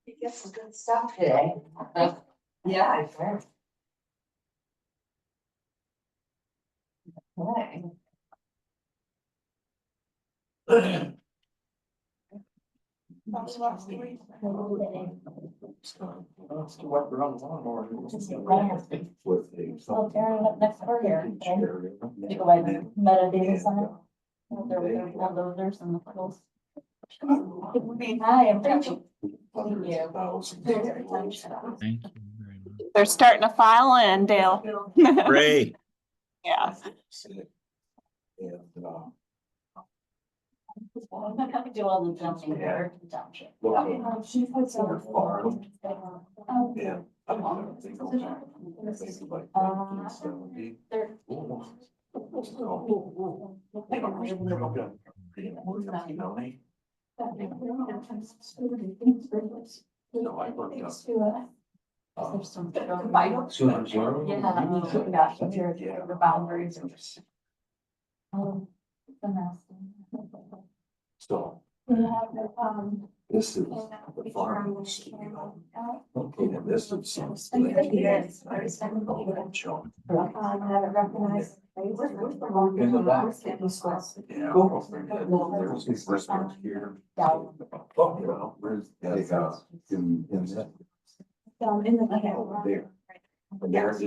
You get some good stuff today. Yeah, I bet. Okay. Well, tearing up next door here, and you go by the metadata center. There were bulldozers and the puddles. Hi, I'm Rachel. Thank you. Thank you very much. They're starting to file in, Dale. Great. Yeah. Do all the jumping there. Township. She puts on. Yeah. No, I worked up. There's some. Yeah. Yeah. The boundaries. So Yeah, this is the farm. Okay, and this is some. haven't recognized. In the back. Yeah. There's these restaurants here. Oh, well, where's, in that. In the. There. And there it is.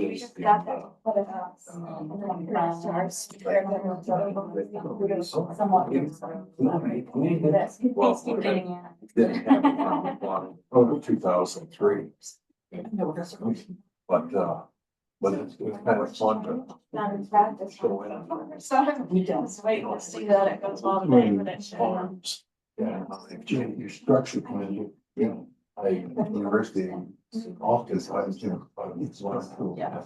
Over 2003. But it's kind of fun to. Not in practice. Go in. So we just wait, we'll see that it goes well today, but it should. Farms. Yeah, if your structure plan, yeah, university. Office, I was, it's one school. Yeah.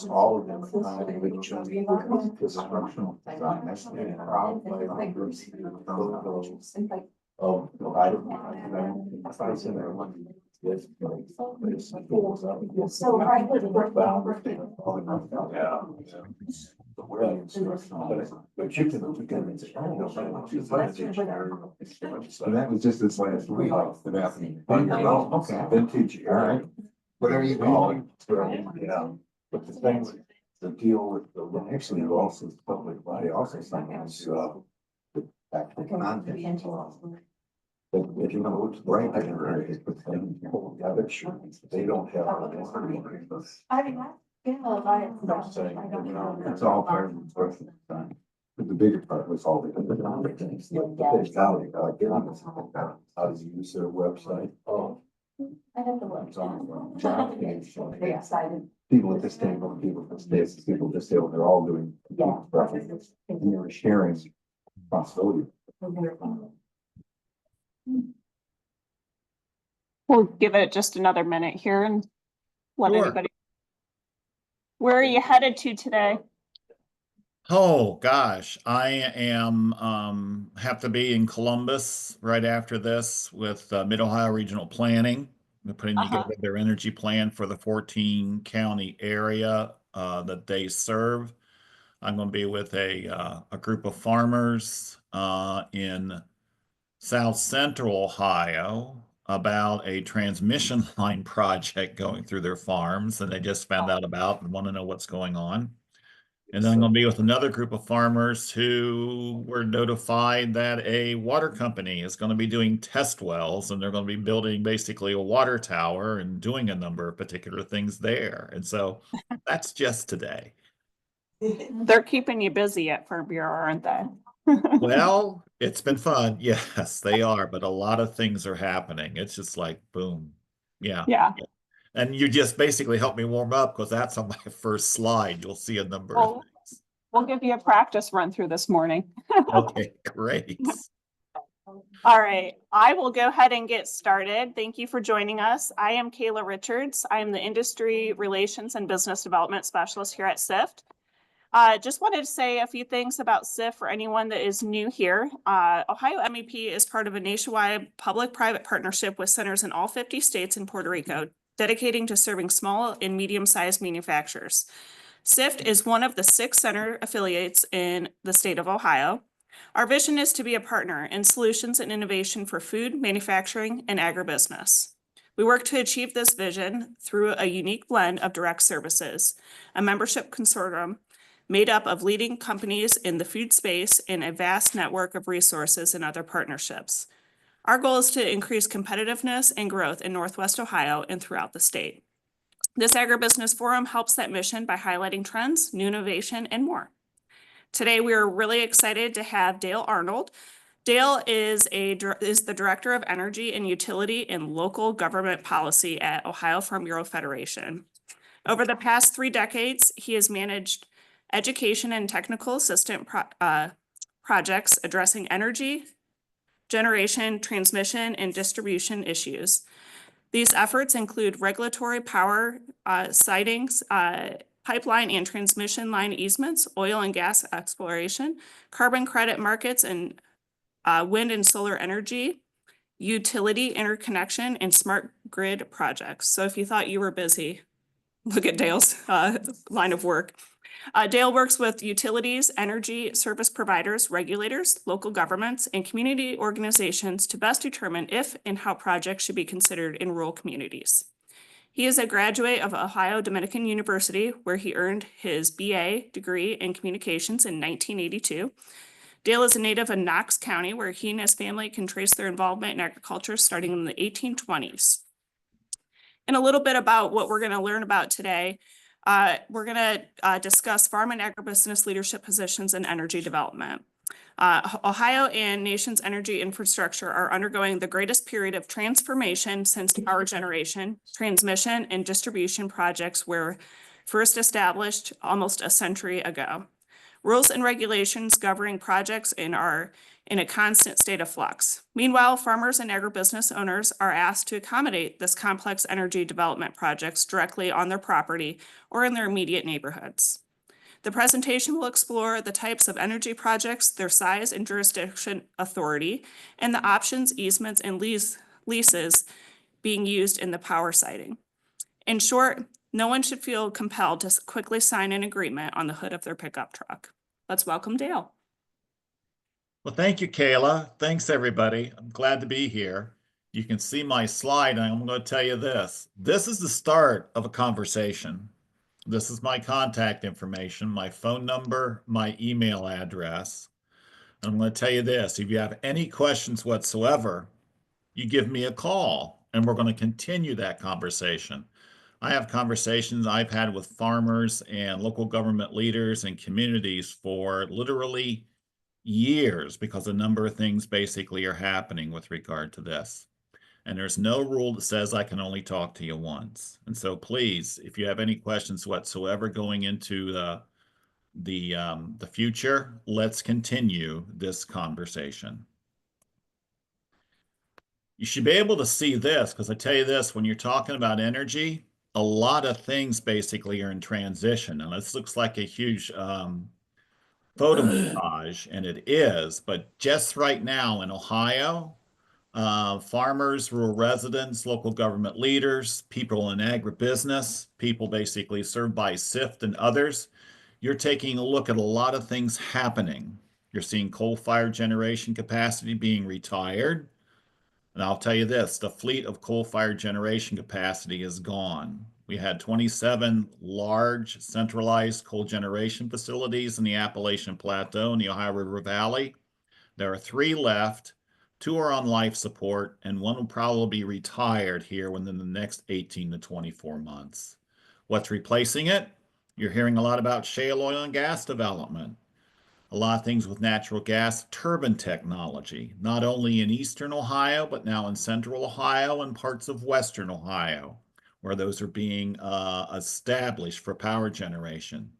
All of them. Constructional design, that's the problem. Oh, no, I don't. I was in there one. Yes. So right with Yeah. But you can. And that was just this last week. Okay. Vintage, all right. Whatever you call it. Yeah. But the thing, the deal with the, actually, also public body also sometimes, actually content. But if you know it's right there, it's the thing, they don't have. I mean, It's all part of the first time. But the bigger part was all the. How do you use their website? Oh. I have to look. It's on. They excited. People at this table, people at this table, people at this table, they're all doing. Yeah. And you're sharing responsibility. We'll give it just another minute here and let Sure. anybody. Where are you headed to today? Oh, gosh, I am, have to be in Columbus right after this with Mid-Ohio Regional Planning. They're putting together their energy plan for the 14 county area that they serve. I'm going to be with a group of farmers in South Central Ohio about a transmission line project going through their farms that they just found out about and want to know what's going on. And then I'm going to be with another group of farmers who were notified that a water company is going to be doing test wells and they're going to be building basically a water tower and doing a number of particular things there. And so that's just today. They're keeping you busy at Farm Bureau, aren't they? Well, it's been fun. Yes, they are, but a lot of things are happening. It's just like, boom. Yeah. Yeah. And you just basically helped me warm up because that's on my first slide. You'll see a number of things. We'll give you a practice run through this morning. Okay, great. All right, I will go ahead and get started. Thank you for joining us. I am Kayla Richards. I am the Industry Relations and Business Development Specialist here at CIFT. Just wanted to say a few things about CIFT for anyone that is new here. Ohio MEP is part of a nationwide public-private partnership with centers in all 50 states and Puerto Rico, dedicating to serving small and medium-sized manufacturers. CIFT is one of the 6 center affiliates in the state of Ohio. Our vision is to be a partner in solutions and innovation for food, manufacturing, and agribusiness. We work to achieve this vision through a unique blend of direct services, a membership consortium made up of leading companies in the food space, and a vast network of resources and other partnerships. Our goal is to increase competitiveness and growth in Northwest Ohio and throughout the state. This agribusiness forum helps that mission by highlighting trends, new innovation, and more. Today, we are really excited to have Dale Arnold. Dale is the Director of Energy and Utility and Local Government Policy at Ohio Farm Bureau Federation. Over the past 3 decades, he has managed education and technical assistant projects addressing energy, generation, transmission, and distribution issues. These efforts include regulatory power sidings, pipeline and transmission line easements, oil and gas exploration, carbon credit markets, and wind and solar energy, utility interconnection, and smart grid projects. So if you thought you were busy, look at Dale's line of work. Dale works with utilities, energy service providers, regulators, local governments, and community organizations to best determine if and how projects should be considered in rural communities. He is a graduate of Ohio Dominican University, where he earned his BA degree in communications in 1982. Dale is a native of Knox County, where he and his family can trace their involvement in agriculture starting in the 1820s. And a little bit about what we're going to learn about today. We're going to discuss farm and agribusiness leadership positions and energy development. Ohio and nation's energy infrastructure are undergoing the greatest period of transformation since power generation, transmission, and distribution projects were first established almost a century ago. Rules and regulations governing projects are in a constant state of flux. Meanwhile, farmers and agribusiness owners are asked to accommodate this complex energy development projects directly on their property or in their immediate neighborhoods. The presentation will explore the types of energy projects, their size and jurisdiction authority, and the options, easements, and leases being used in the power siting. In short, no one should feel compelled to quickly sign an agreement on the hood of their pickup truck. Let's welcome Dale. Well, thank you, Kayla. Thanks, everybody. I'm glad to be here. You can see my slide, and I'm going to tell you this. This is the start of a conversation. This is my contact information, my phone number, my email address. And I'm going to tell you this. If you have any questions whatsoever, you give me a call, and we're going to continue that conversation. I have conversations I've had with farmers and local government leaders and communities for literally years because a number of things basically are happening with regard to this. And there's no rule that says I can only talk to you once. And so please, if you have any questions whatsoever going into the future, let's continue this conversation. You should be able to see this, because I tell you this, when you're talking about energy, a lot of things basically are in transition. And this looks like a huge photo montage, and it is, but just right now in Ohio, farmers, rural residents, local government leaders, people in agribusiness, people basically served by CIFT and others, you're taking a look at a lot of things happening. You're seeing coal-fired generation capacity being retired. And I'll tell you this, the fleet of coal-fired generation capacity is gone. We had 27 large centralized coal generation facilities in the Appalachian Plateau and the Ohio River Valley. There are 3 left. 2 are on life support, and 1 will probably be retired here within the next 18 to 24 months. What's replacing it? You're hearing a lot about shale oil and gas development. A lot of things with natural gas turbine technology, not only in eastern Ohio, but now in central Ohio and parts of western Ohio, where those are being established for power generation.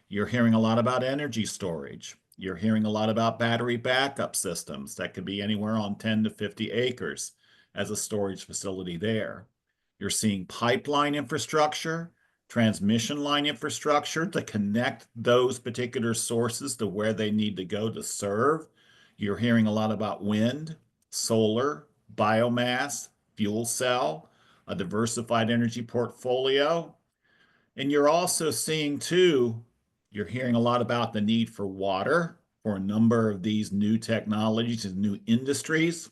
You're hearing a lot about energy storage. You're hearing a lot about battery backup systems that could be anywhere on 10 to 50 acres as a storage facility there. You're seeing pipeline infrastructure, transmission line infrastructure to connect those particular sources to where they need to go to serve. You're hearing a lot about wind, solar, biomass, fuel cell, a diversified energy portfolio. And you're also seeing too You're hearing a lot about the need for water for a number of these new technologies and new industries.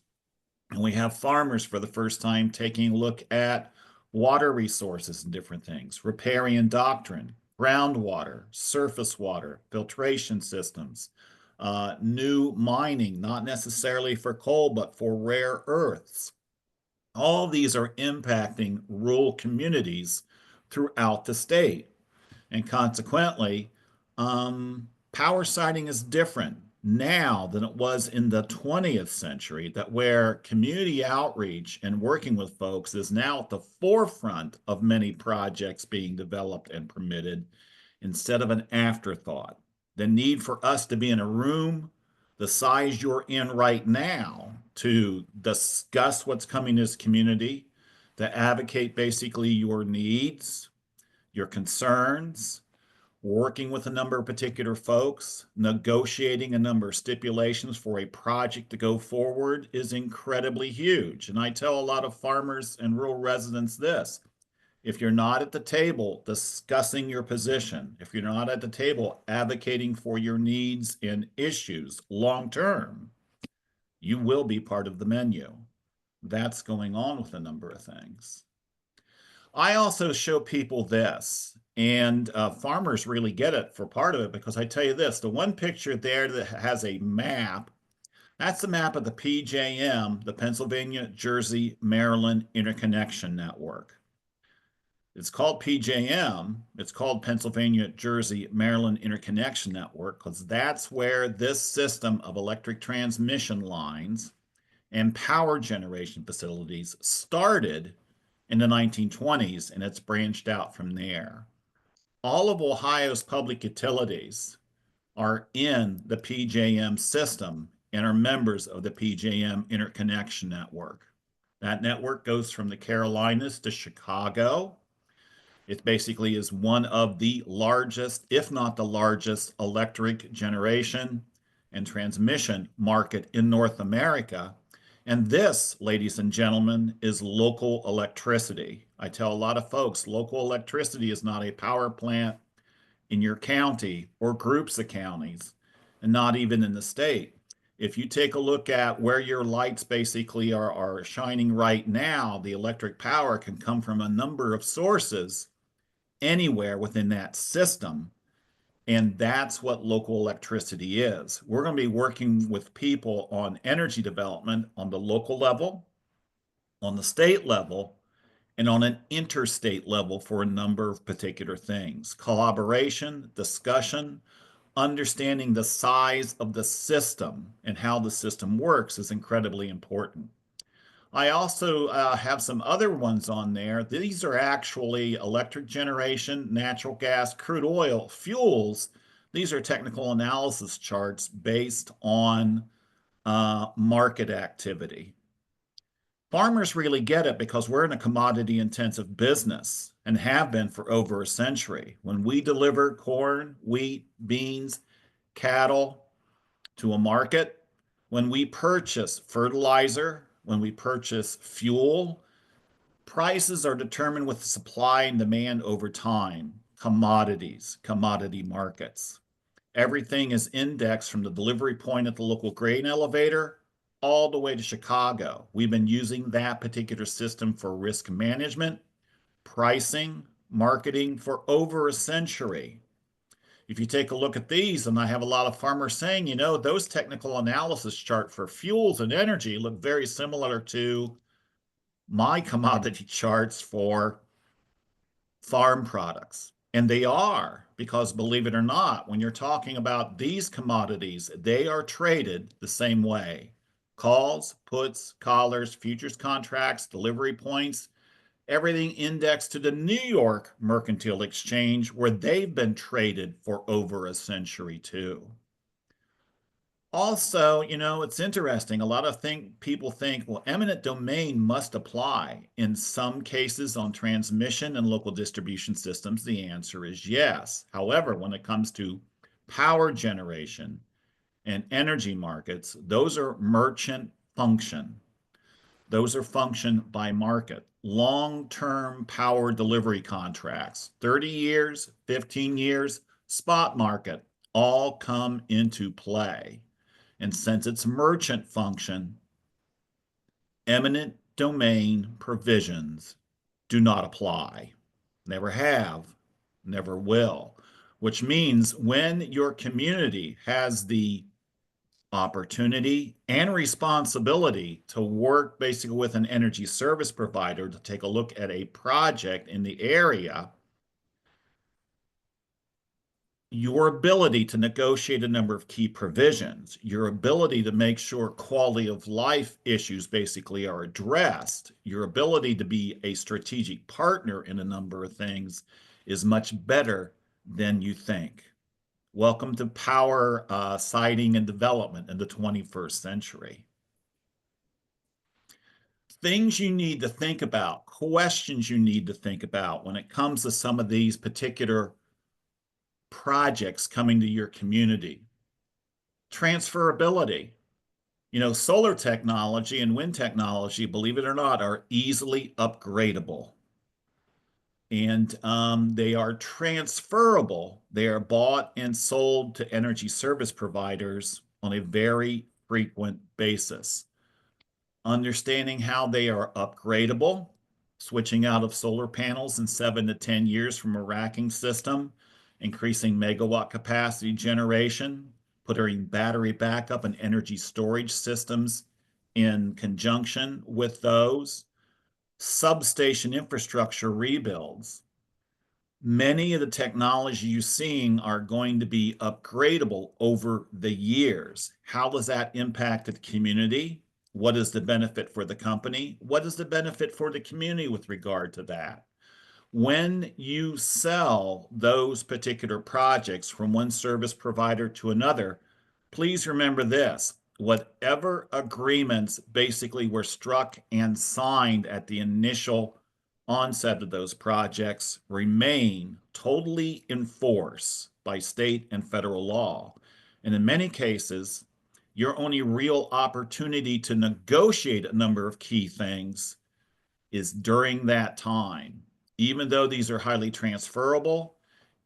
And we have farmers for the first time taking a look at water resources and different things, riparian doctrine, groundwater, surface water, filtration systems, new mining, not necessarily for coal, but for rare earths. All these are impacting rural communities throughout the state. And consequently, power siting is different now than it was in the 20th century, that where community outreach and working with folks is now at the forefront of many projects being developed and permitted instead of an afterthought. The need for us to be in a room the size you're in right now to discuss what's coming to this community, to advocate basically your needs, your concerns, working with a number of particular folks, negotiating a number of stipulations for a project to go forward is incredibly huge. And I tell a lot of farmers and rural residents this: if you're not at the table discussing your position, if you're not at the table advocating for your needs and issues long term, you will be part of the menu. That's going on with a number of things. I also show people this, and farmers really get it for part of it, because I tell you this, the one picture there that has a map, that's the map of the PJM, the Pennsylvania, Jersey, Maryland Interconnection Network. It's called PJM, it's called Pennsylvania, Jersey, Maryland Interconnection Network, because that's where this system of electric transmission lines and power generation facilities started in the 1920s, and it's branched out from there. All of Ohio's public utilities are in the PJM system and are members of the PJM Interconnection Network. That network goes from the Carolinas to Chicago. It basically is one of the largest, if not the largest, electric generation and transmission market in North America. And this, ladies and gentlemen, is local electricity. I tell a lot of folks, local electricity is not a power plant in your county or groups of counties, and not even in the state. If you take a look at where your lights basically are shining right now, the electric power can come from a number of sources anywhere within that system. And that's what local electricity is. We're going to be working with people on energy development on the local level, on the state level, and on an interstate level for a number of particular things. Collaboration, discussion, understanding the size of the system and how the system works is incredibly important. I also have some other ones on there. These are actually electric generation, natural gas, crude oil, fuels. These are technical analysis charts based on market activity. Farmers really get it because we're in a commodity intensive business and have been for over a century. When we deliver corn, wheat, beans, cattle to a market, when we purchase fertilizer, when we purchase fuel, prices are determined with supply and demand over time. Commodities, commodity markets. Everything is indexed from the delivery point at the local grain elevator all the way to Chicago. We've been using that particular system for risk management, pricing, marketing for over a century. If you take a look at these, and I have a lot of farmers saying, you know, those technical analysis chart for fuels and energy look very similar to my commodity charts for farm products. And they are, because believe it or not, when you're talking about these commodities, they are traded the same way. Calls, puts, collars, futures contracts, delivery points, everything indexed to the New York Mercantile Exchange, where they've been traded for over a century too. Also, you know, it's interesting. A lot of people think, well, eminent domain must apply in some cases on transmission and local distribution systems. The answer is yes. However, when it comes to power generation and energy markets, those are merchant function. Those are function by market. Long-term power delivery contracts, 30 years, 15 years, spot market, all come into play. And since it's merchant function, eminent domain provisions do not apply. Never have, never will. Which means when your community has the opportunity and responsibility to work basically with an energy service provider to take a look at a project in the area, your ability to negotiate a number of key provisions, your ability to make sure quality of life issues basically are addressed, your ability to be a strategic partner in a number of things is much better than you think. Welcome to power siting and development in the 21st century. Things you need to think about, questions you need to think about when it comes to some of these particular projects coming to your community. Transferability. You know, solar technology and wind technology, believe it or not, are easily upgradable. And they are transferable. They are bought and sold to energy service providers on a very frequent basis. Understanding how they are upgradable, switching out of solar panels in 7 to 10 years from a racking system, increasing megawatt capacity generation, putting battery backup and energy storage systems in conjunction with those, substation infrastructure rebuilds. Many of the technology you're seeing are going to be upgradable over the years. How does that impact the community? What is the benefit for the company? What is the benefit for the community with regard to that? When you sell those particular projects from one service provider to another, please remember this. Whatever agreements basically were struck and signed at the initial onset of those projects remain totally in force by state and federal law. And in many cases, your only real opportunity to negotiate a number of key things is during that time. Even though these are highly transferable,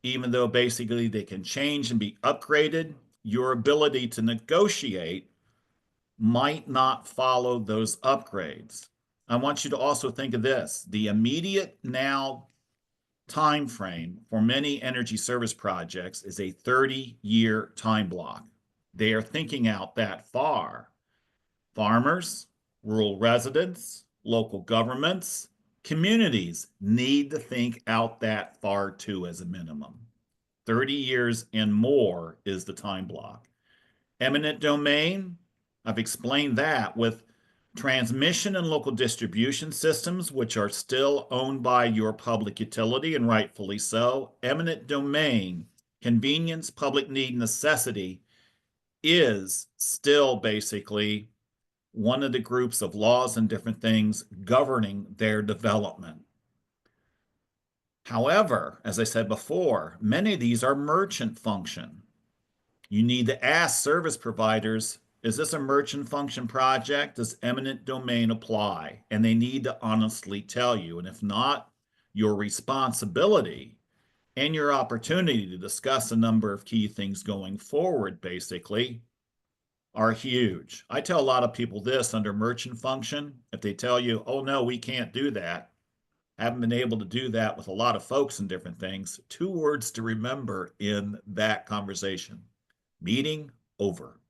even though basically they can change and be upgraded, your ability to negotiate might not follow those upgrades. I want you to also think of this. The immediate now time frame for many energy service projects is a 30-year time block. They are thinking out that far. Farmers, rural residents, local governments, communities need to think out that far too as a minimum. 30 years and more is the time block. Eminent domain, I've explained that with transmission and local distribution systems, which are still owned by your public utility, and rightfully so. Eminent domain, convenience, public need, necessity is still basically one of the groups of laws and different things governing their development. However, as I said before, many of these are merchant function. You need to ask service providers, is this a merchant function project? Does eminent domain apply? And they need to honestly tell you. And if not, your responsibility and your opportunity to discuss a number of key things going forward, basically, are huge. I tell a lot of people this under merchant function. If they tell you, oh no, we can't do that, haven't been able to do that with a lot of folks and different things, 2 words to remember in that conversation: meeting over.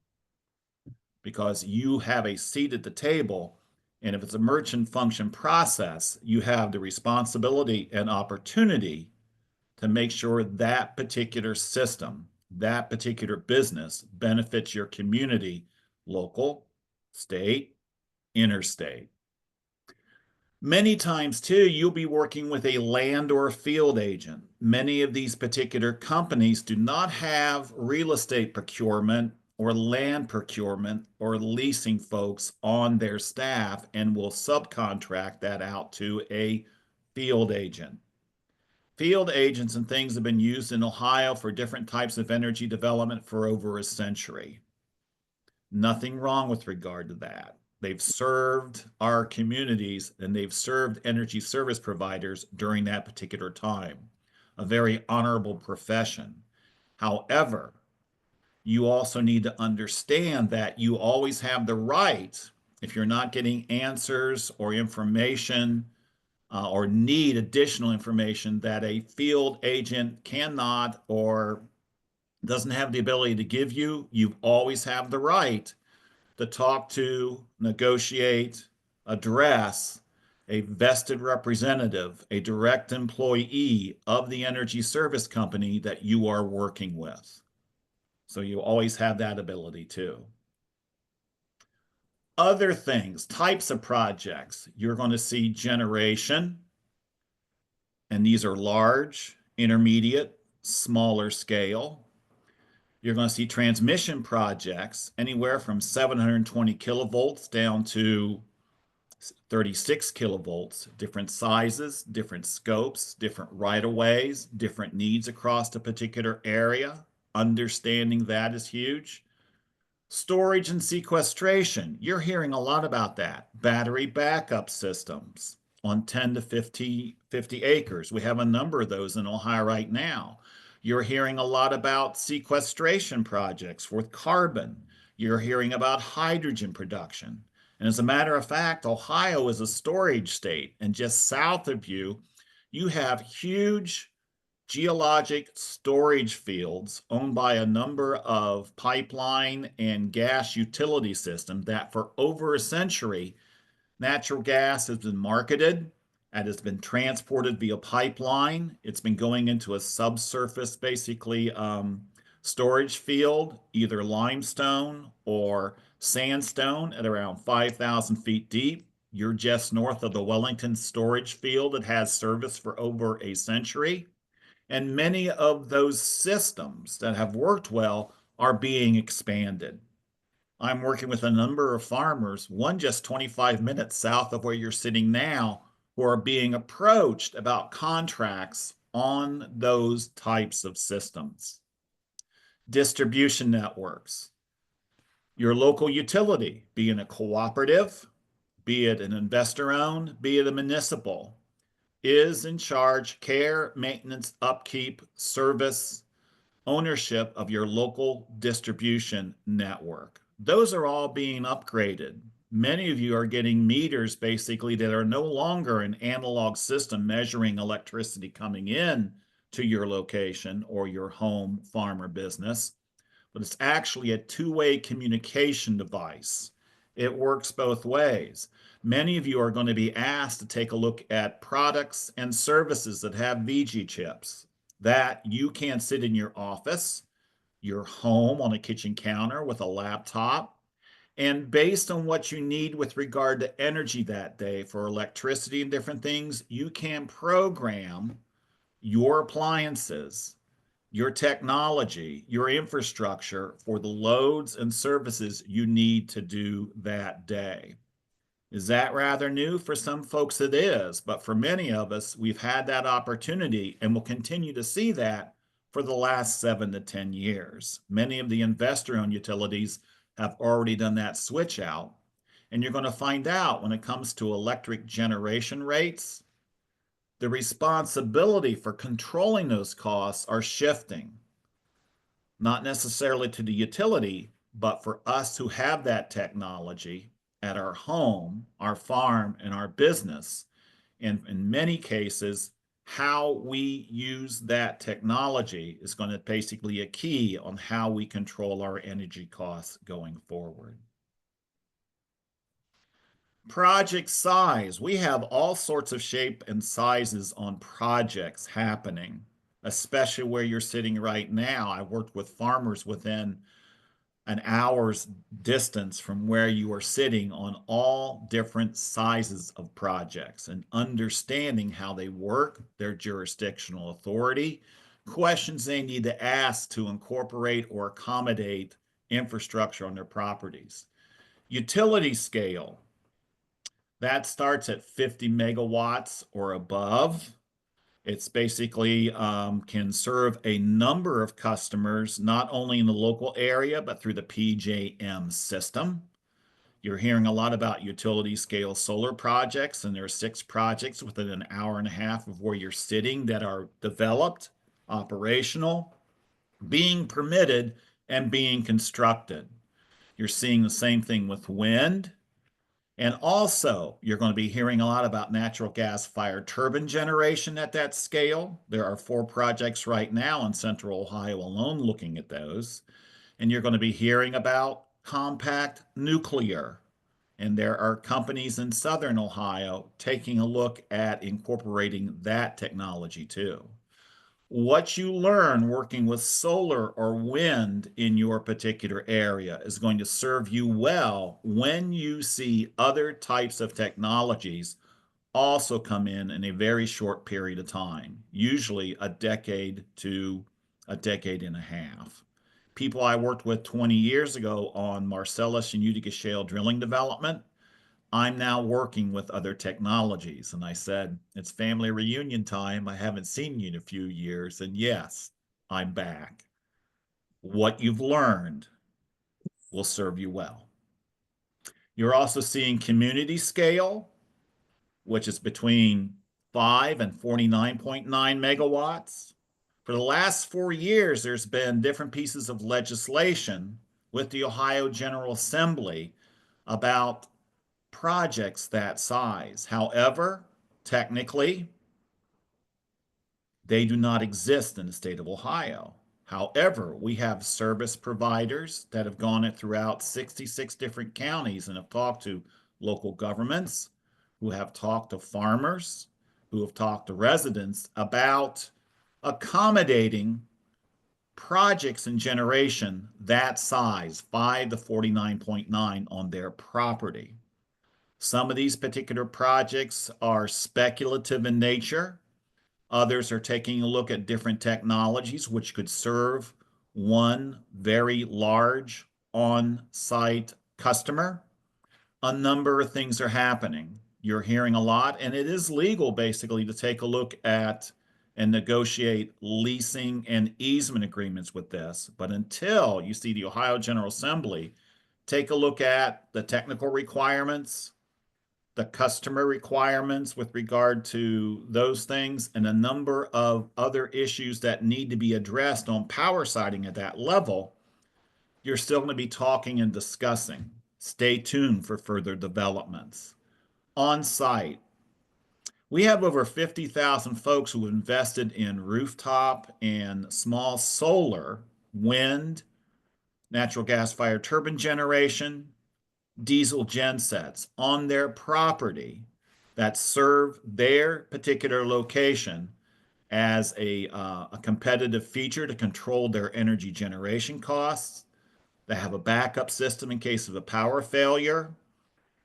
Because you have a seat at the table, and if it's a merchant function process, you have the responsibility and opportunity to make sure that particular system, that particular business benefits your community, local, state, interstate. Many times too, you'll be working with a land or a field agent. Many of these particular companies do not have real estate procurement or land procurement or leasing folks on their staff and will subcontract that out to a field agent. Field agents and things have been used in Ohio for different types of energy development for over a century. Nothing wrong with regard to that. They've served our communities and they've served energy service providers during that particular time. A very honorable profession. However, you also need to understand that you always have the right, if you're not getting answers or information or need additional information that a field agent cannot or doesn't have the ability to give you, you always have the right to talk to, negotiate, address a vested representative, a direct employee of the energy service company that you are working with. So you always have that ability too. Other things, types of projects, you're going to see generation, and these are large, intermediate, smaller scale. You're going to see transmission projects anywhere from 720 kilovolts down to 36 kilovolts, different sizes, different scopes, different right-of-ways, different needs across a particular area. Understanding that is huge. Storage and sequestration. You're hearing a lot about that. Battery backup systems on 10 to 50 acres. We have a number of those in Ohio right now. You're hearing a lot about sequestration projects with carbon. You're hearing about hydrogen production. And as a matter of fact, Ohio is a storage state. And just south of you, you have huge geologic storage fields owned by a number of pipeline and gas utility systems that for over a century, natural gas has been marketed and has been transported via pipeline. It's been going into a subsurface, basically, storage field, either limestone or sandstone at around 5,000 feet deep. You're just north of the Wellington storage field that has service for over a century. And many of those systems that have worked well are being expanded. I'm working with a number of farmers, one just 25 minutes south of where you're sitting now, who are being approached about contracts on those types of systems. Distribution networks. Your local utility, be it a cooperative, be it an investor-owned, be it a municipal, is in charge, care, maintenance, upkeep, service, ownership of your local distribution network. Those are all being upgraded. Many of you are getting meters basically that are no longer an analog system measuring electricity coming in to your location or your home, farm, or business, but it's actually a two-way communication device. It works both ways. Many of you are going to be asked to take a look at products and services that have VG chips that you can sit in your office, your home on a kitchen counter with a laptop, and based on what you need with regard to energy that day for electricity and different things, you can program your appliances, your technology, your infrastructure for the loads and services you need to do that day. Is that rather new? For some folks it is, but for many of us, we've had that opportunity and will continue to see that for the last 7 to 10 years. Many of the investor-owned utilities have already done that switch out, and you're going to find out when it comes to electric generation rates, the responsibility for controlling those costs are shifting, not necessarily to the utility, but for us who have that technology at our home, our farm, and our business. And in many cases, how we use that technology is going to basically a key on how we control our energy costs going forward. Project size. We have all sorts of shape and sizes on projects happening, especially where you're sitting right now. I worked with farmers within an hour's distance from where you are sitting on all different sizes of projects and understanding how they work, their jurisdictional authority, questions they need to ask to incorporate or accommodate infrastructure on their properties. Utility scale. That starts at 50 megawatts or above. It's basically can serve a number of customers, not only in the local area, but through the PJM system. You're hearing a lot about utility scale solar projects, and there are 6 projects within an hour and a half of where you're sitting that are developed, operational. being permitted and being constructed. You're seeing the same thing with wind. And also, you're going to be hearing a lot about natural gas fired turbine generation at that scale. There are 4 projects right now in Central Ohio alone looking at those. And you're going to be hearing about compact nuclear. And there are companies in Southern Ohio taking a look at incorporating that technology too. What you learn working with solar or wind in your particular area is going to serve you well when you see other types of technologies also come in a very short period of time, usually a decade to a decade and a half. People I worked with 20 years ago on Marcellus and Utica shale drilling development, I'm now working with other technologies. And I said, it's family reunion time. I haven't seen you in a few years. And yes, I'm back. What you've learned will serve you well. You're also seeing community scale, which is between 5 and 49.9 megawatts. For the last 4 years, there's been different pieces of legislation with the Ohio General Assembly about projects that size. However, technically, they do not exist in the state of Ohio. However, we have service providers that have gone it throughout 66 different counties and have talked to local governments, who have talked to farmers, who have talked to residents about accommodating projects in generation that size, 5 to 49.9 on their property. Some of these particular projects are speculative in nature. Others are taking a look at different technologies which could serve one very large on-site customer. A number of things are happening. You're hearing a lot, and it is legal basically to take a look at and negotiate leasing and easement agreements with this. But until you see the Ohio General Assembly take a look at the technical requirements, the customer requirements with regard to those things, and a number of other issues that need to be addressed on power siting at that level, you're still going to be talking and discussing. Stay tuned for further developments. On site, we have over 50,000 folks who invested in rooftop and small solar, wind, natural gas fired turbine generation, diesel gensets on their property that serve their particular location as a competitive feature to control their energy generation costs. They have a backup system in case of a power failure.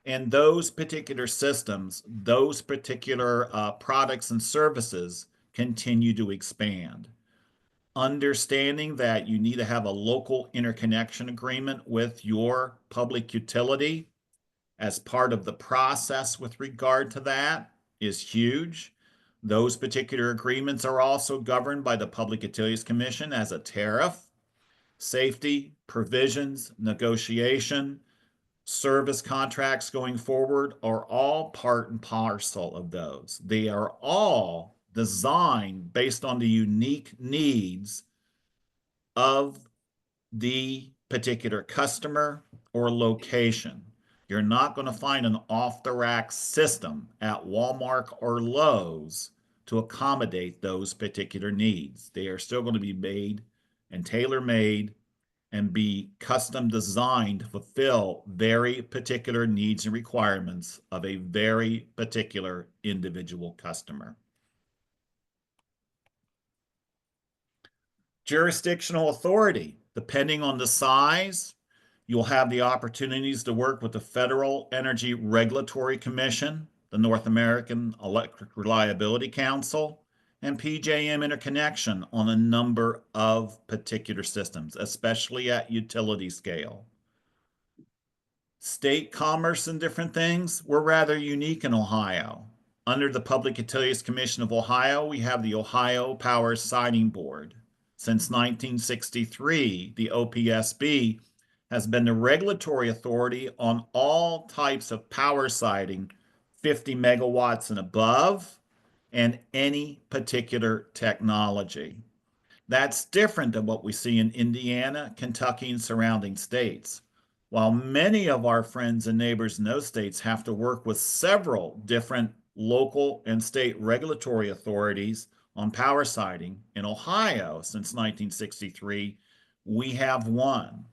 And those particular systems, those particular products and services continue to expand. Understanding that you need to have a local interconnection agreement with your public utility as part of the process with regard to that is huge. Those particular agreements are also governed by the Public Utilities Commission as a tariff. Safety, provisions, negotiation, service contracts going forward are all part and parcel of those. They are all designed based on the unique needs of the particular customer or location. You're not going to find an off-the-rack system at Walmart or Lowe's to accommodate those particular needs. They are still going to be made and tailor-made and be custom designed to fulfill very particular needs and requirements of a very particular individual customer. Jurisdictional authority. Depending on the size, you'll have the opportunities to work with the Federal Energy Regulatory Commission, the North American Electric Reliability Council, and PJM Interconnection on a number of particular systems, especially at utility scale. State commerce and different things, we're rather unique in Ohio. Under the Public Utilities Commission of Ohio, we have the Ohio Power Siting Board. Since 1963, the OPSB has been the regulatory authority on all types of power siting, 50 megawatts and above, and any particular technology. That's different than what we see in Indiana, Kentucky, and surrounding states. While many of our friends and neighbors in those states have to work with several different local and state regulatory authorities on power siting, in Ohio since 1963, we have one.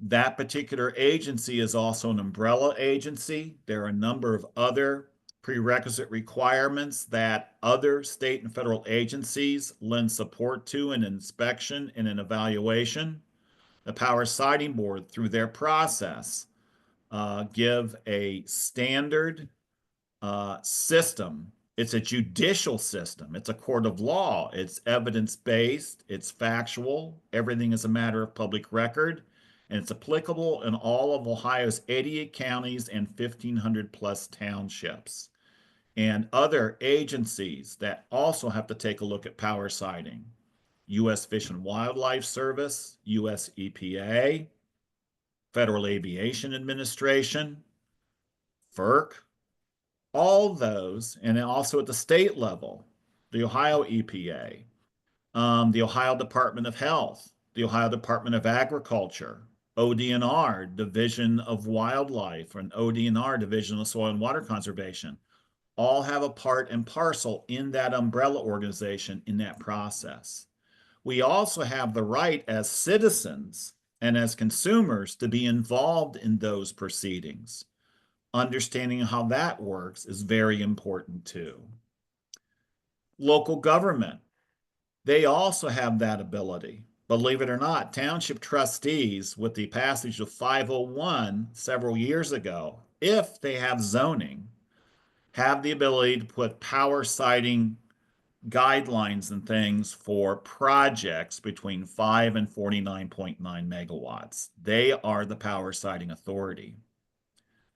That particular agency is also an umbrella agency. There are a number of other prerequisite requirements that other state and federal agencies lend support to in inspection and in evaluation. The Power Siting Board, through their process, give a standard system. It's a judicial system. It's a court of law. It's evidence-based. It's factual. Everything is a matter of public record. And it's applicable in all of Ohio's 88 counties and 1,500 plus townships. And other agencies that also have to take a look at power siting. U.S. Fish and Wildlife Service, U.S. EPA, Federal Aviation Administration, FERC, all those, and also at the state level, the Ohio EPA, the Ohio Department of Health, the Ohio Department of Agriculture, ODNR, Division of Wildlife, and ODNR, Division of Soil and Water Conservation, all have a part and parcel in that umbrella organization in that process. We also have the right as citizens and as consumers to be involved in those proceedings. Understanding how that works is very important too. Local government, they also have that ability. Believe it or not, township trustees, with the passage of 501 several years ago, if they have zoning, have the ability to put power siting guidelines and things for projects between 5 and 49.9 megawatts. They are the power siting authority.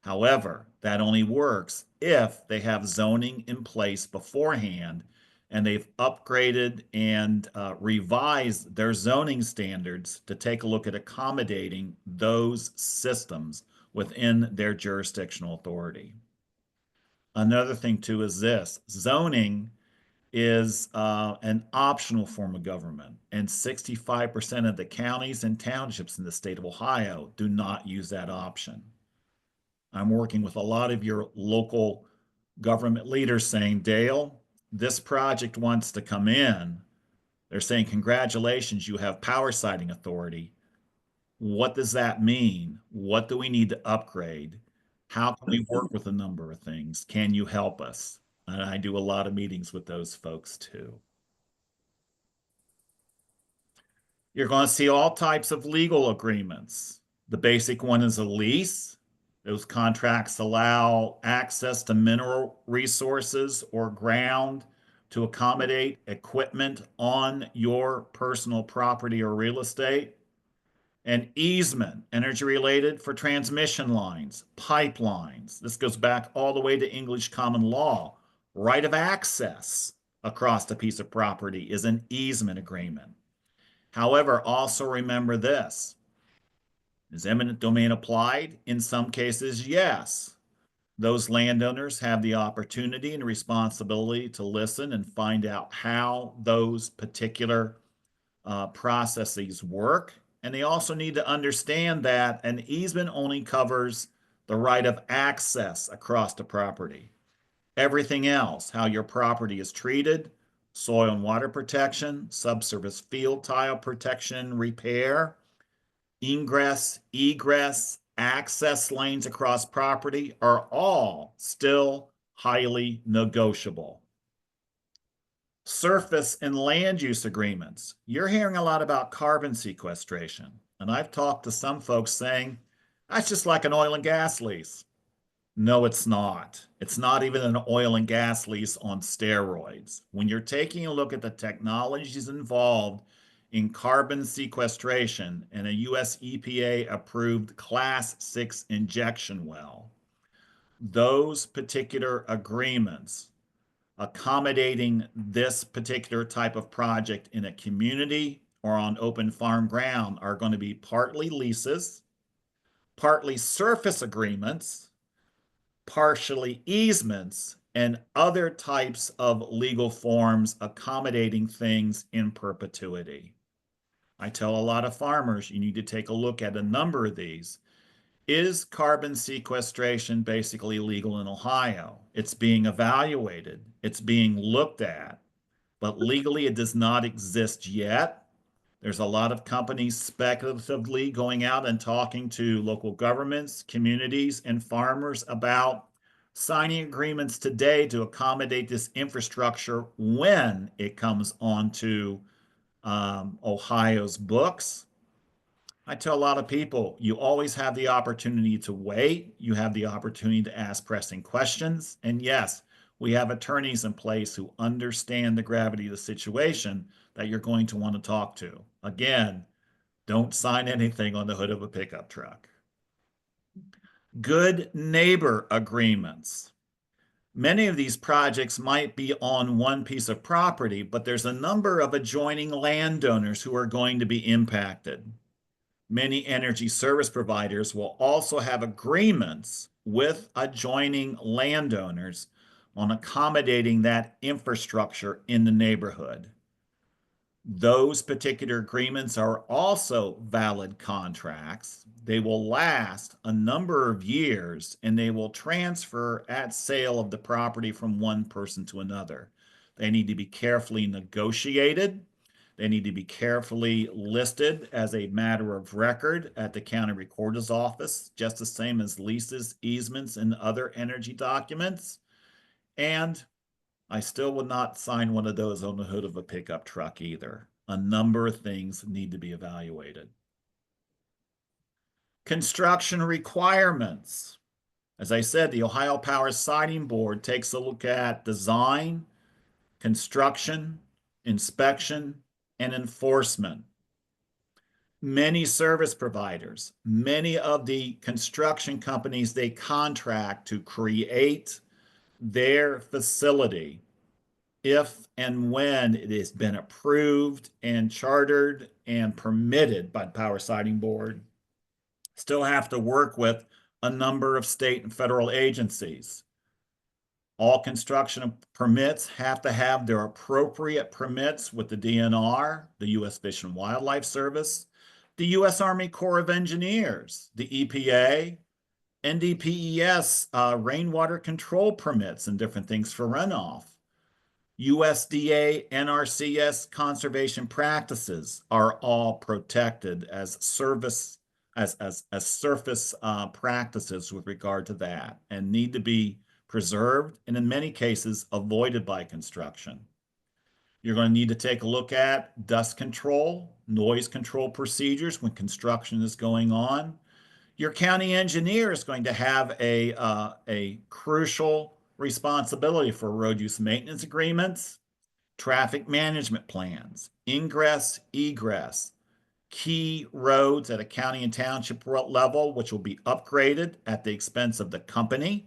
However, that only works if they have zoning in place beforehand and they've upgraded and revised their zoning standards to take a look at accommodating those systems within their jurisdictional authority. Another thing too is this: zoning is an optional form of government, and 65% of the counties and townships in the state of Ohio do not use that option. I'm working with a lot of your local government leaders saying, Dale, this project wants to come in. They're saying, congratulations, you have power siting authority. What does that mean? What do we need to upgrade? How can we work with a number of things? Can you help us? And I do a lot of meetings with those folks too. You're going to see all types of legal agreements. The basic one is a lease. Those contracts allow access to mineral resources or ground to accommodate equipment on your personal property or real estate. An easement, energy related, for transmission lines, pipelines. This goes back all the way to English common law. Right of access across a piece of property is an easement agreement. However, also remember this: is eminent domain applied? In some cases, yes. Those landowners have the opportunity and responsibility to listen and find out how those particular processes work. And they also need to understand that an easement only covers the right of access across the property. Everything else, how your property is treated, soil and water protection, subsurface field tile protection, repair, ingress, egress, access lanes across property, are all still highly negotiable. Surface and land use agreements. You're hearing a lot about carbon sequestration, and I've talked to some folks saying that's just like an oil and gas lease. No, it's not. It's not even an oil and gas lease on steroids. When you're taking a look at the technologies involved in carbon sequestration and a US EPA approved Class 6 injection well, those particular agreements accommodating this particular type of project in a community or on open farm ground are going to be partly leases, partly surface agreements, partially easements, and other types of legal forms accommodating things in perpetuity. I tell a lot of farmers, you need to take a look at a number of these. Is carbon sequestration basically legal in Ohio? It's being evaluated, it's being looked at, but legally it does not exist yet. There's a lot of companies speculatively going out and talking to local governments, communities, and farmers about signing agreements today to accommodate this infrastructure when it comes onto Ohio's books. I tell a lot of people, you always have the opportunity to wait. You have the opportunity to ask pressing questions. And yes, we have attorneys in place who understand the gravity of the situation that you're going to want to talk to. Again, don't sign anything on the hood of a pickup truck. Good neighbor agreements. Many of these projects might be on one piece of property, but there's a number of adjoining landowners who are going to be impacted. Many energy service providers will also have agreements with adjoining landowners on accommodating that infrastructure in the neighborhood. Those particular agreements are also valid contracts. They will last a number of years and they will transfer at sale of the property from one person to another. They need to be carefully negotiated. They need to be carefully listed as a matter of record at the county recorder's office, just the same as leases, easements, and other energy documents. And I still would not sign one of those on the hood of a pickup truck either. A number of things need to be evaluated. Construction requirements. As I said, the Ohio Power Siting Board takes a look at design, construction, inspection, and enforcement. Many service providers, many of the construction companies they contract to create their facility, if and when it has been approved and chartered and permitted by the Power Siting Board, still have to work with a number of state and federal agencies. All construction permits have to have their appropriate permits with the DNR, the U.S. Fish and Wildlife Service, the U.S. Army Corps of Engineers, the EPA, NDPES, rainwater control permits and different things for runoff. USDA, NRCS conservation practices are all protected as surface practices with regard to that and need to be preserved and in many cases avoided by construction. You're going to need to take a look at dust control, noise control procedures when construction is going on. Your county engineer is going to have a crucial responsibility for road use maintenance agreements, traffic management plans, ingress, egress, key roads at a county and township level, which will be upgraded at the expense of the company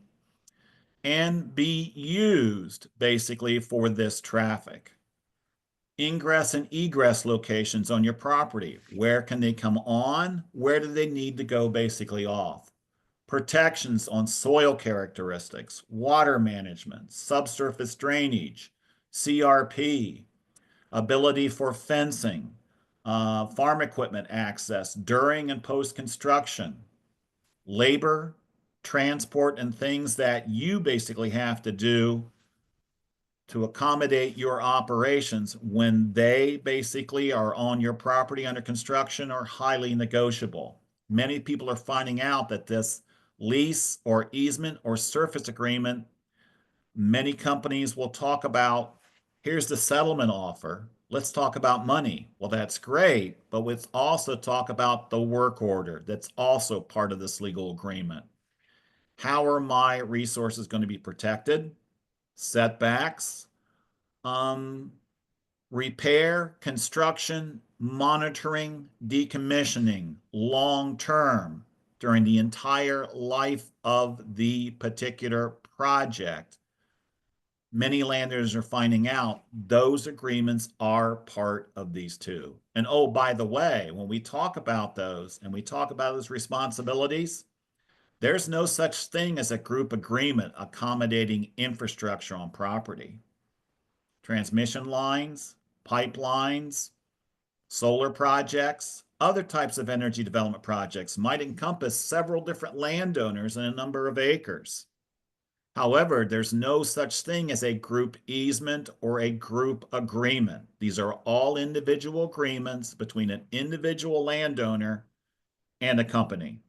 and be used basically for this traffic. Ingress and egress locations on your property. Where can they come on? Where do they need to go basically off? Protections on soil characteristics, water management, subsurface drainage, CRP, ability for fencing, farm equipment access during and post-construction, labor, transport, and things that you basically have to do to accommodate your operations when they basically are on your property under construction are highly negotiable. Many people are finding out that this lease or easement or surface agreement, many companies will talk about, here's the settlement offer. Let's talk about money. Well, that's great, but let's also talk about the work order. That's also part of this legal agreement. How are my resources going to be protected? Setbacks, repair, construction, monitoring, decommissioning, long-term during the entire life of the particular project. Many landowners are finding out those agreements are part of these two. And oh, by the way, when we talk about those and we talk about those responsibilities, There's no such thing as a group agreement accommodating infrastructure on property. Transmission lines, pipelines, solar projects, other types of energy development projects might encompass several different landowners and a number of acres. However, there's no such thing as a group easement or a group agreement. These are all individual agreements between an individual landowner and a company.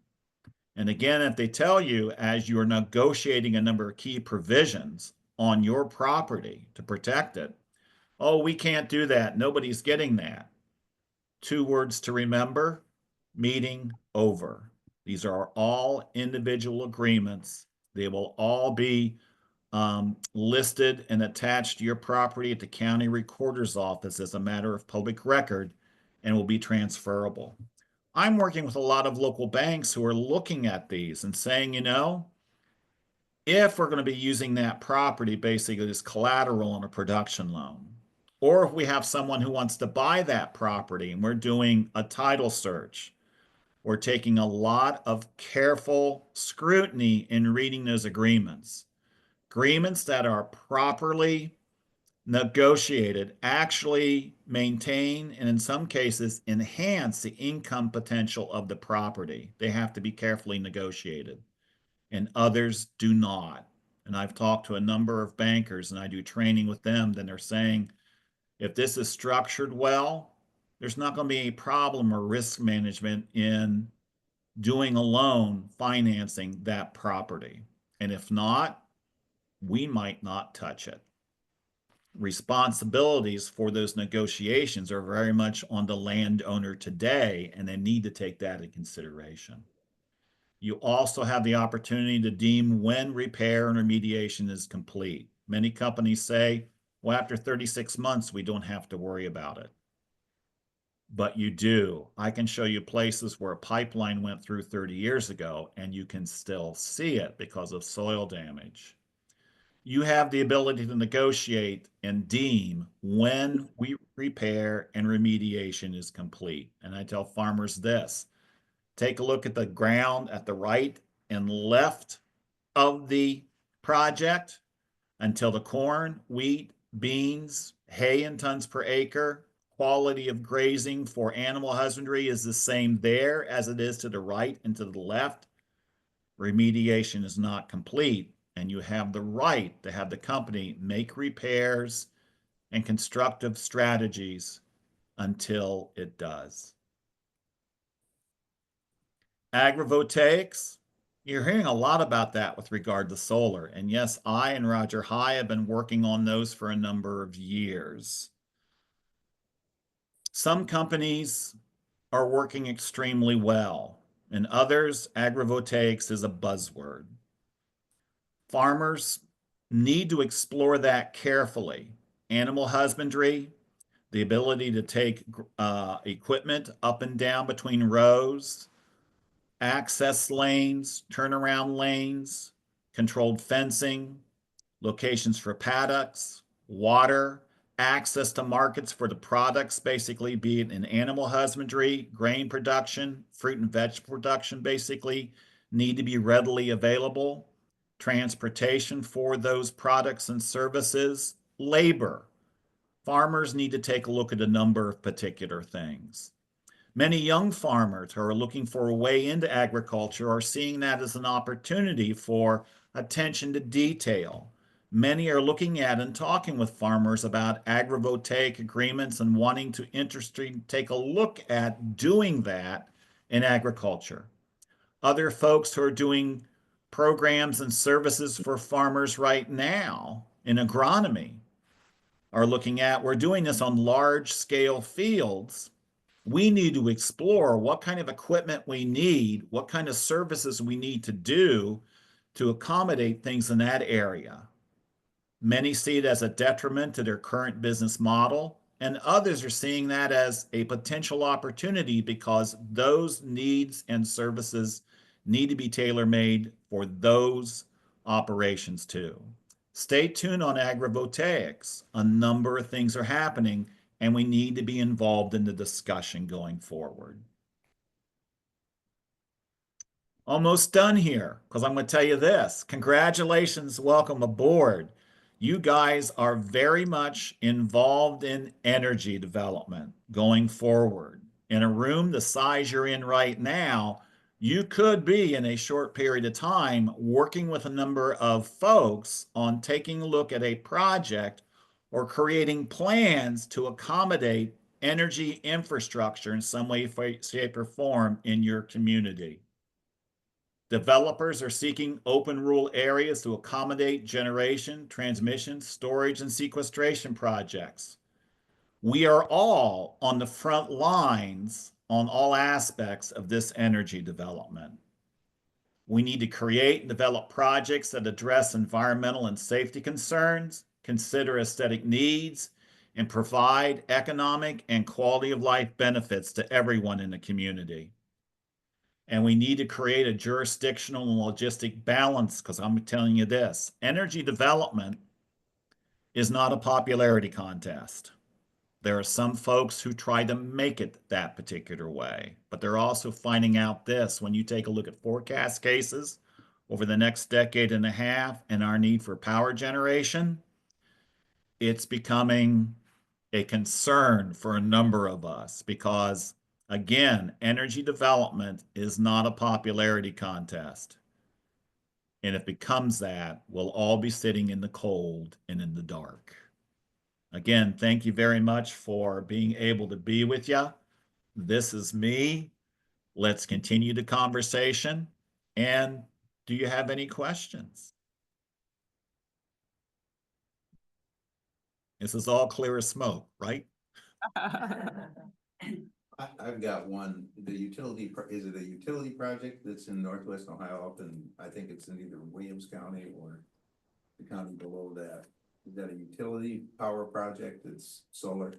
And again, if they tell you as you're negotiating a number of key provisions on your property to protect it, oh, we can't do that. Nobody's getting that. 2 words to remember: meeting over. These are all individual agreements. They will all be listed and attached to your property at the county recorder's office as a matter of public record and will be transferable. I'm working with a lot of local banks who are looking at these and saying, you know, if we're going to be using that property basically as collateral on a production loan, or if we have someone who wants to buy that property and we're doing a title search, we're taking a lot of careful scrutiny in reading those agreements. Agreements that are properly negotiated actually maintain and in some cases enhance the income potential of the property. They have to be carefully negotiated, and others do not. And I've talked to a number of bankers and I do training with them, then they're saying, if this is structured well, there's not going to be any problem or risk management in doing a loan financing that property. And if not, we might not touch it. Responsibilities for those negotiations are very much on the landowner today, and they need to take that into consideration. You also have the opportunity to deem when repair and remediation is complete. Many companies say, well, after 36 months, we don't have to worry about it. But you do. I can show you places where a pipeline went through 30 years ago, and you can still see it because of soil damage. You have the ability to negotiate and deem when repair and remediation is complete. And I tell farmers this: take a look at the ground at the right and left of the project until the corn, wheat, beans, hay in tons per acre, quality of grazing for animal husbandry is the same there as it is to the right and to the left. Remediation is not complete, and you have the right to have the company make repairs and constructive strategies until it does. Agrivoltaics, you're hearing a lot about that with regard to solar. And yes, I and Roger High have been working on those for a number of years. Some companies are working extremely well, and others, agrivoltaics is a buzzword. Farmers need to explore that carefully. Animal husbandry, the ability to take equipment up and down between rows, access lanes, turnaround lanes, controlled fencing, locations for paddocks, water, access to markets for the products, basically, be it in animal husbandry, grain production, fruit and vegetable production, basically, need to be readily available. Transportation for those products and services, labor. Farmers need to take a look at a number of particular things. Many young farmers who are looking for a way into agriculture are seeing that as an opportunity for attention to detail. Many are looking at and talking with farmers about agrivoltaic agreements and wanting to take a look at doing that in agriculture. Other folks who are doing programs and services for farmers right now in agronomy are looking at, we're doing this on large scale fields. We need to explore what kind of equipment we need, what kind of services we need to do to accommodate things in that area. Many see it as a detriment to their current business model, and others are seeing that as a potential opportunity because those needs and services need to be tailor-made for those operations too. Stay tuned on agrivoltaics. A number of things are happening, and we need to be involved in the discussion going forward. Almost done here, because I'm going to tell you this. Congratulations, welcome aboard. You guys are very much involved in energy development going forward. In a room the size you're in right now, you could be in a short period of time working with a number of folks on taking a look at a project or creating plans to accommodate energy infrastructure in some way, shape, or form in your community. Developers are seeking open rural areas to accommodate generation, transmission, storage, and sequestration projects. We are all on the front lines on all aspects of this energy development. We need to create and develop projects that address environmental and safety concerns, consider aesthetic needs, and provide economic and quality of life benefits to everyone in the community. And we need to create a jurisdictional and logistic balance, because I'm telling you this, energy development is not a popularity contest. There are some folks who try to make it that particular way, but they're also finding out this when you take a look at forecast cases over the next decade and a half and our need for power generation, it's becoming a concern for a number of us because, again, energy development is not a popularity contest. And if it becomes that, we'll all be sitting in the cold and in the dark. Again, thank you very much for being able to be with you. This is me. Let's continue the conversation. And do you have any questions? This is all clear as smoke, right? I've got one, is it a utility project that's in Northwest Ohio up in, I think it's in either Williams County or the county below that. Is that a utility power project that's solar?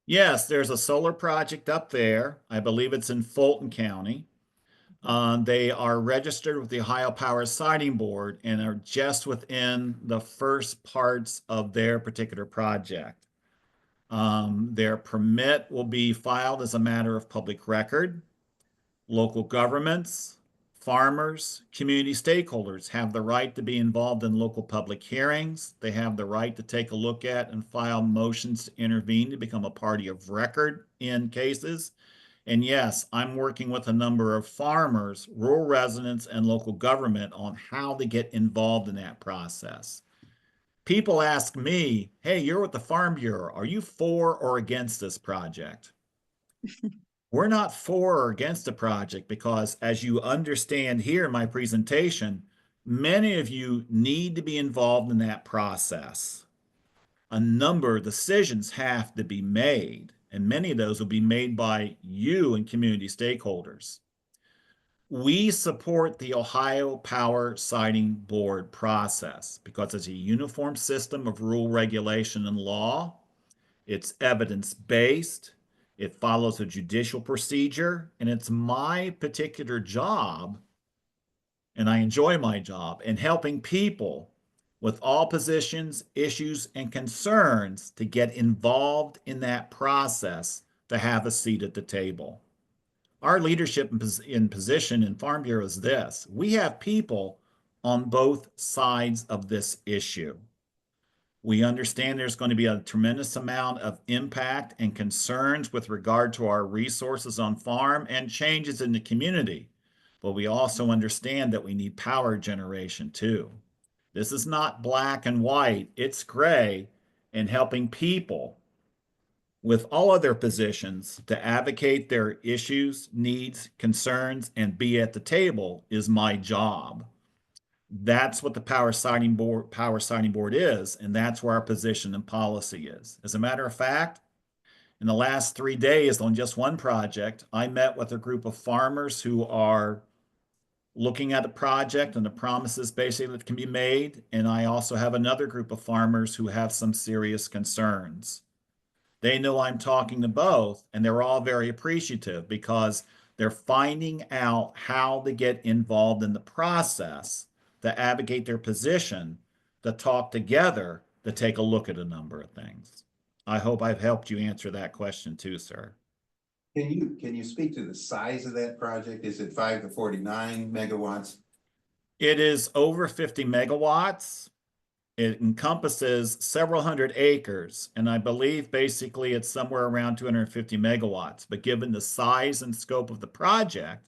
Yes, there's a solar project up there. I believe it's in Fulton County. They are registered with the Ohio Power Siting Board and are just within the first parts of their particular project. Their permit will be filed as a matter of public record. Local governments, farmers, community stakeholders have the right to be involved in local public hearings. They have the right to take a look at and file motions to intervene to become a party of record in cases. And yes, I'm working with a number of farmers, rural residents, and local government on how to get involved in that process. People ask me, hey, you're with the Farm Bureau. Are you for or against this project? We're not for or against the project because, as you understand here in my presentation, many of you need to be involved in that process. A number of decisions have to be made, and many of those will be made by you and community stakeholders. We support the Ohio Power Siting Board process because it's a uniform system of rule, regulation, and law. It's evidence-based. It follows a judicial procedure, and it's my particular job, and I enjoy my job, in helping people with all positions, issues, and concerns to get involved in that process to have a seat at the table. Our leadership in position in Farm Bureau is this. We have people on both sides of this issue. We understand there's going to be a tremendous amount of impact and concerns with regard to our resources on farm and changes in the community. But we also understand that we need power generation too. This is not black and white, it's gray, and helping people with all other positions to advocate their issues, needs, concerns, and be at the table is my job. That's what the Power Siting Board is, and that's where our position and policy is. As a matter of fact, in the last 3 days on just one project, I met with a group of farmers who are looking at the project and the promises basically that can be made. And I also have another group of farmers who have some serious concerns. They know I'm talking to both, and they're all very appreciative because they're finding out how to get involved in the process, to advocate their position, to talk together, to take a look at a number of things. I hope I've helped you answer that question too, sir. Can you speak to the size of that project? Is it 5 to 49 megawatts? It is over 50 megawatts. It encompasses several hundred acres, and I believe basically it's somewhere around 250 megawatts. But given the size and scope of the project,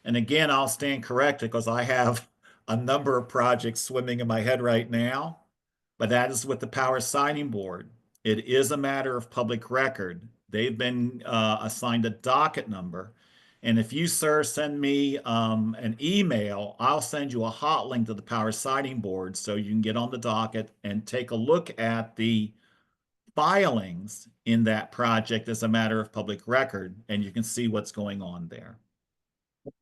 and again, I'll stand corrected because I have a number of projects swimming in my head right now, but that is with the Power Siting Board. It is a matter of public record. They've been assigned a docket number. And if you, sir, send me an email, I'll send you a hot link to the Power Siting Board so you can get on the docket and take a look at the filings in that project as a matter of public record, and you can see what's going on there.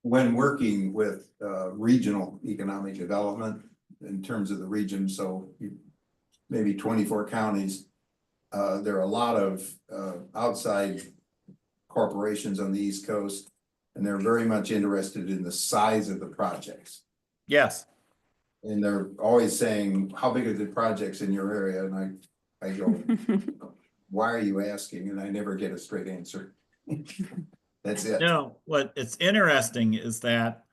When working with regional economic development in terms of the region, so maybe 24 counties, there are a lot of outside corporations on the East Coast, and they're very much interested in the size of the projects. Yes. And they're always saying, how big are the projects in your area? And I go, why are you asking? And I never get a straight answer. That's it. No, what it's interesting is that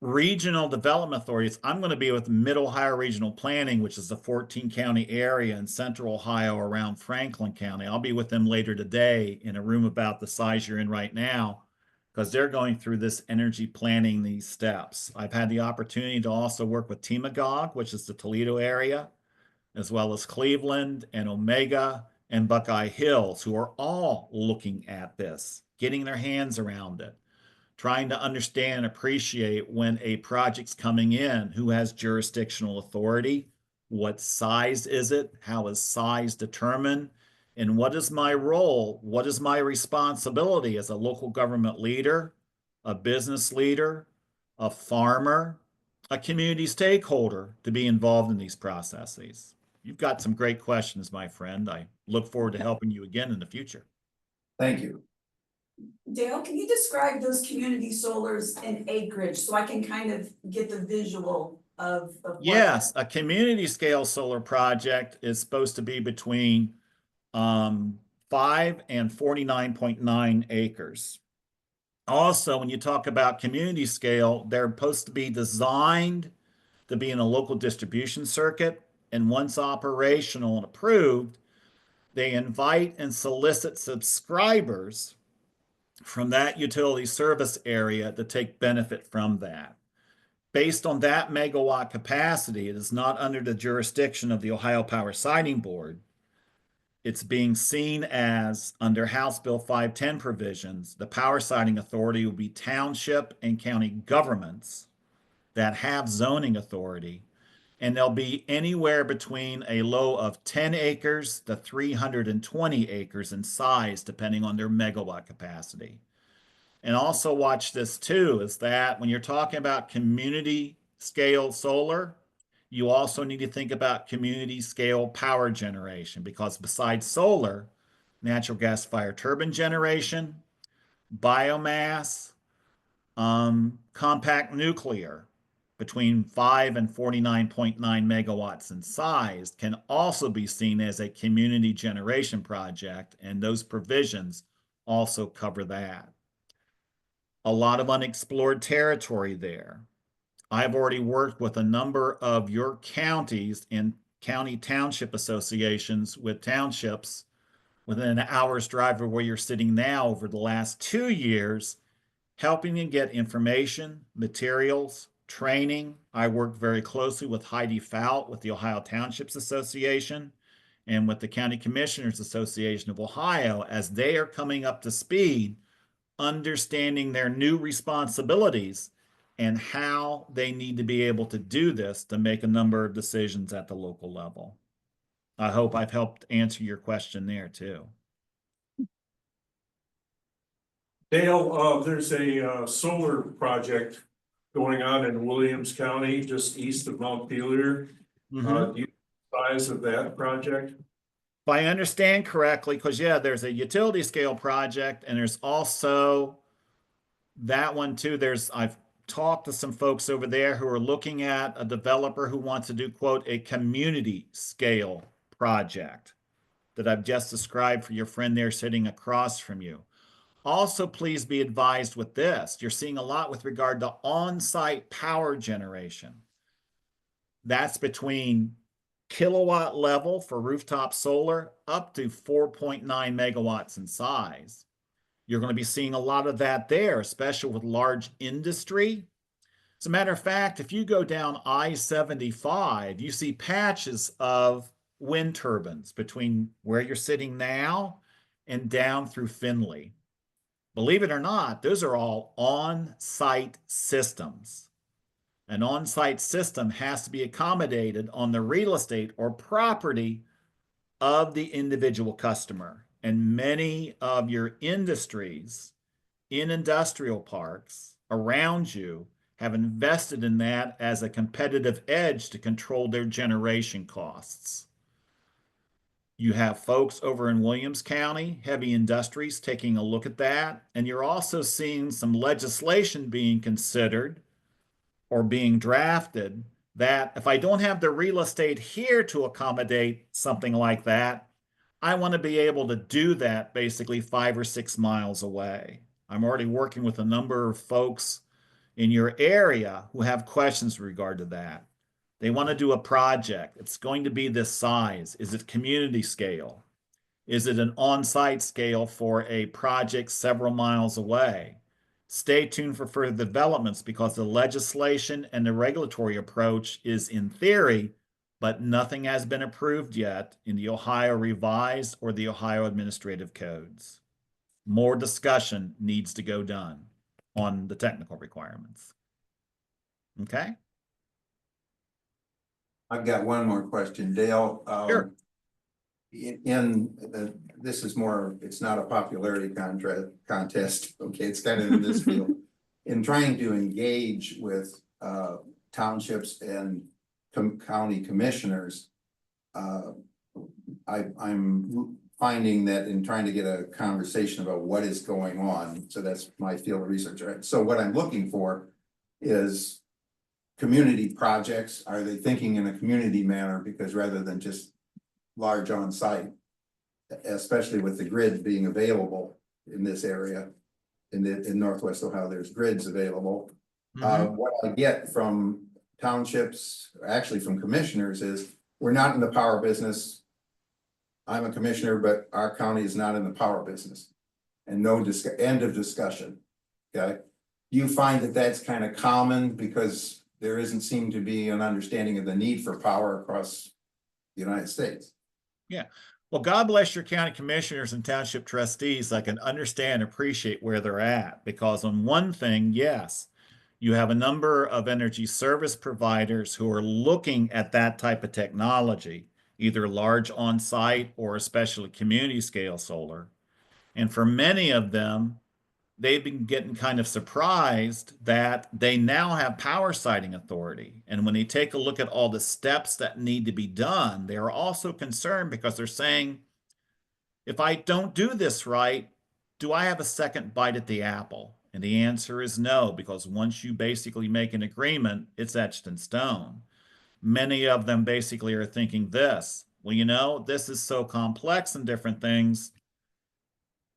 regional development authorities, I'm going to be with Mid Ohio Regional Planning, which is the 14 county area in central Ohio around Franklin County. I'll be with them later today in a room about the size you're in right now, because they're going through this energy planning, these steps. I've had the opportunity to also work with Temagog, which is the Toledo area, as well as Cleveland and Omega and Buckeye Hills, who are all looking at this, getting their hands around it, trying to understand and appreciate when a project's coming in, who has jurisdictional authority, what size is it, how is size determined, and what is my role, what is my responsibility as a local government leader, a business leader, a farmer, a community stakeholder to be involved in these processes. You've got some great questions, my friend. I look forward to helping you again in the future. Thank you. Dale, can you describe those community solars and acreage so I can kind of get the visual of what? Yes, a community scale solar project is supposed to be between 5 and 49.9 acres. Also, when you talk about community scale, they're supposed to be designed to be in a local distribution circuit. And once operational and approved, they invite and solicit subscribers from that utility service area to take benefit from that. Based on that megawatt capacity, it is not under the jurisdiction of the Ohio Power Siting Board. It's being seen as, under House Bill 510 provisions, the Power Siting Authority will be township and county governments that have zoning authority, and they'll be anywhere between a low of 10 acres to 320 acres in size, depending on their megawatt capacity. And also watch this too, is that when you're talking about community scale solar, you also need to think about community scale power generation, because besides solar, natural gas fire turbine generation, biomass, compact nuclear between 5 and 49.9 megawatts in size can also be seen as a community generation project, and those provisions also cover that. A lot of unexplored territory there. I've already worked with a number of your counties and county township associations with townships within an hour's drive of where you're sitting now over the last 2 years, helping you get information, materials, training. I work very closely with Heidi Fout with the Ohio Townships Association and with the County Commissioners Association of Ohio as they are coming up to speed, understanding their new responsibilities and how they need to be able to do this to make a number of decisions at the local level. I hope I've helped answer your question there too. Dale, there's a solar project going on in Williams County, just east of Montpelier. Do you know the size of that project? If I understand correctly, because yeah, there's a utility scale project and there's also that one too. I've talked to some folks over there who are looking at a developer who wants to do, quote, a community scale project that I've just described for your friend there sitting across from you. Also, please be advised with this. You're seeing a lot with regard to on-site power generation. That's between kilowatt level for rooftop solar up to 4.9 megawatts in size. You're going to be seeing a lot of that there, especially with large industry. As a matter of fact, if you go down I-75, you see patches of wind turbines between where you're sitting now and down through Findlay. Believe it or not, those are all on-site systems. An on-site system has to be accommodated on the real estate or property of the individual customer. And many of your industries in industrial parks around you have invested in that as a competitive edge to control their generation costs. You have folks over in Williams County, heavy industries, taking a look at that. And you're also seeing some legislation being considered or being drafted that if I don't have the real estate here to accommodate something like that, I want to be able to do that basically 5 or 6 miles away. I'm already working with a number of folks in your area who have questions in regard to that. They want to do a project. It's going to be this size. Is it community scale? Is it an on-site scale for a project several miles away? Stay tuned for further developments because the legislation and the regulatory approach is in theory, but nothing has been approved yet in the Ohio Revised or the Ohio Administrative Codes. More discussion needs to go done on the technical requirements. Okay? I've got one more question, Dale. Sure. This is more, it's not a popularity contest, okay, it's kind of in this field. In trying to engage with townships and county commissioners, I'm finding that in trying to get a conversation about what is going on, so that's my field of research, right? So what I'm looking for is community projects. Are they thinking in a community manner? Because rather than just large on site, especially with the grid being available in this area, in Northwest Ohio, there's grids available. What I get from townships, actually from commissioners, is we're not in the power business. I'm a commissioner, but our county is not in the power business, and no end of discussion. Okay, do you find that that's kind of common because there isn't seem to be an understanding of the need for power across the United States? Yeah. Well, God bless your county commissioners and township trustees. I can understand and appreciate where they're at, because on one thing, yes, you have a number of energy service providers who are looking at that type of technology, either large on-site or especially community scale solar. And for many of them, they've been getting kind of surprised that they now have power siting authority. And when they take a look at all the steps that need to be done, they're also concerned because they're saying, if I don't do this right, do I have a second bite at the apple? And the answer is no, because once you basically make an agreement, it's etched in stone. Many of them basically are thinking this, well, you know, this is so complex and different things.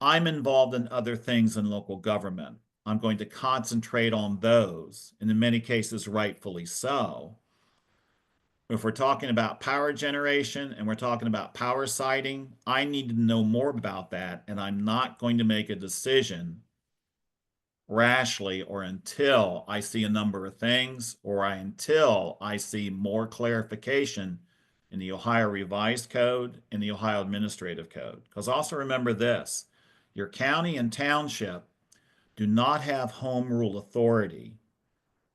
I'm involved in other things in local government. I'm going to concentrate on those, and in many cases, rightfully so. If we're talking about power generation and we're talking about power siting, I need to know more about that, and I'm not going to make a decision rashly or until I see a number of things or until I see more clarification in the Ohio Revised Code and the Ohio Administrative Code. Because also remember this, your county and township do not have home rule authority.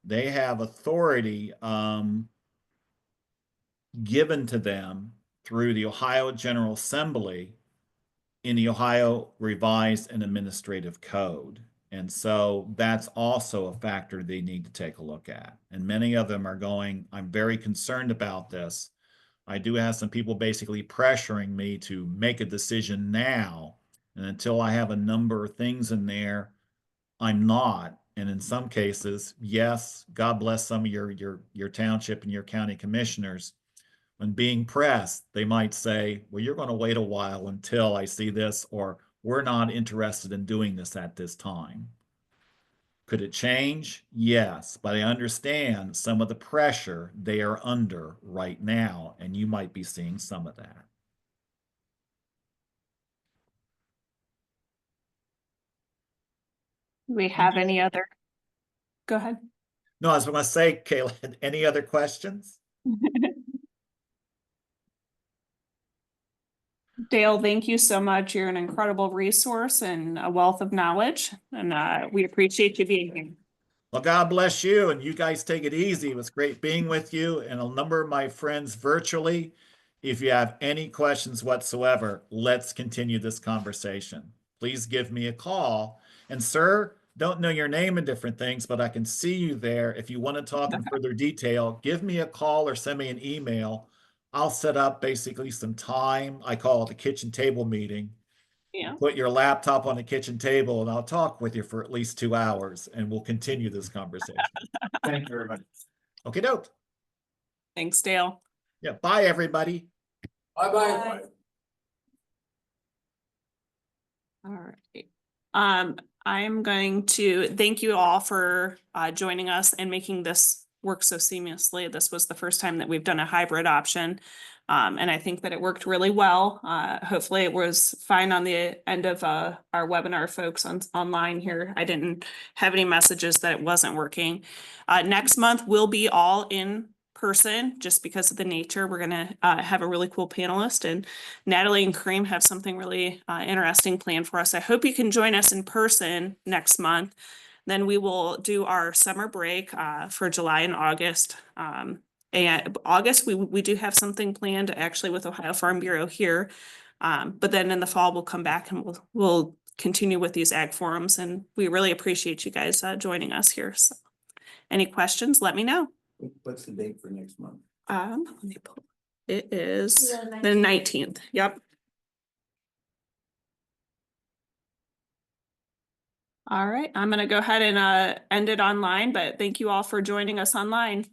They have authority given to them through the Ohio General Assembly in the Ohio Revised and Administrative Code. And so that's also a factor they need to take a look at. And many of them are going, I'm very concerned about this. I do have some people basically pressuring me to make a decision now. And until I have a number of things in there, I'm not. And in some cases, yes, God bless some of your township and your county commissioners, When being pressed, they might say, well, you're going to wait a while until I see this, or we're not interested in doing this at this time. Could it change? Yes, but I understand some of the pressure they are under right now, and you might be seeing some of that. Do we have any other? Go ahead. No, I was going to say, Kayla, any other questions? Dale, thank you so much. You're an incredible resource and a wealth of knowledge, and we appreciate you being here. Well, God bless you, and you guys take it easy. It was great being with you and a number of my friends virtually. If you have any questions whatsoever, let's continue this conversation. Please give me a call. And sir, don't know your name and different things, but I can see you there. If you want to talk in further detail, give me a call or send me an email. I'll set up basically some time. I call it the kitchen table meeting. Yeah. Put your laptop on the kitchen table and I'll talk with you for at least 2 hours and we'll continue this conversation. Thank you very much. Okay, doke. Thanks, Dale. Yeah, bye everybody. Bye-bye. All right. I'm going to thank you all for joining us and making this work so seamlessly. This was the first time that we've done a hybrid option. And I think that it worked really well. Hopefully it was fine on the end of our webinar folks online here. I didn't have any messages that it wasn't working. Next month we'll be all in person just because of the nature. We're gonna have a really cool panelist, and Natalie and Kareem have something really interesting planned for us. I hope you can join us in person next month. Then we will do our summer break for July and August. And August, we do have something planned actually with Ohio Farm Bureau here. But then in the fall, we'll come back and we'll continue with these ag forums, and we really appreciate you guys joining us here. So, any questions, let me know. What's the date for next month? Let me pull. It is Yeah, the 19th. Yep. All right, I'm gonna go ahead and end it online, but thank you all for joining us online.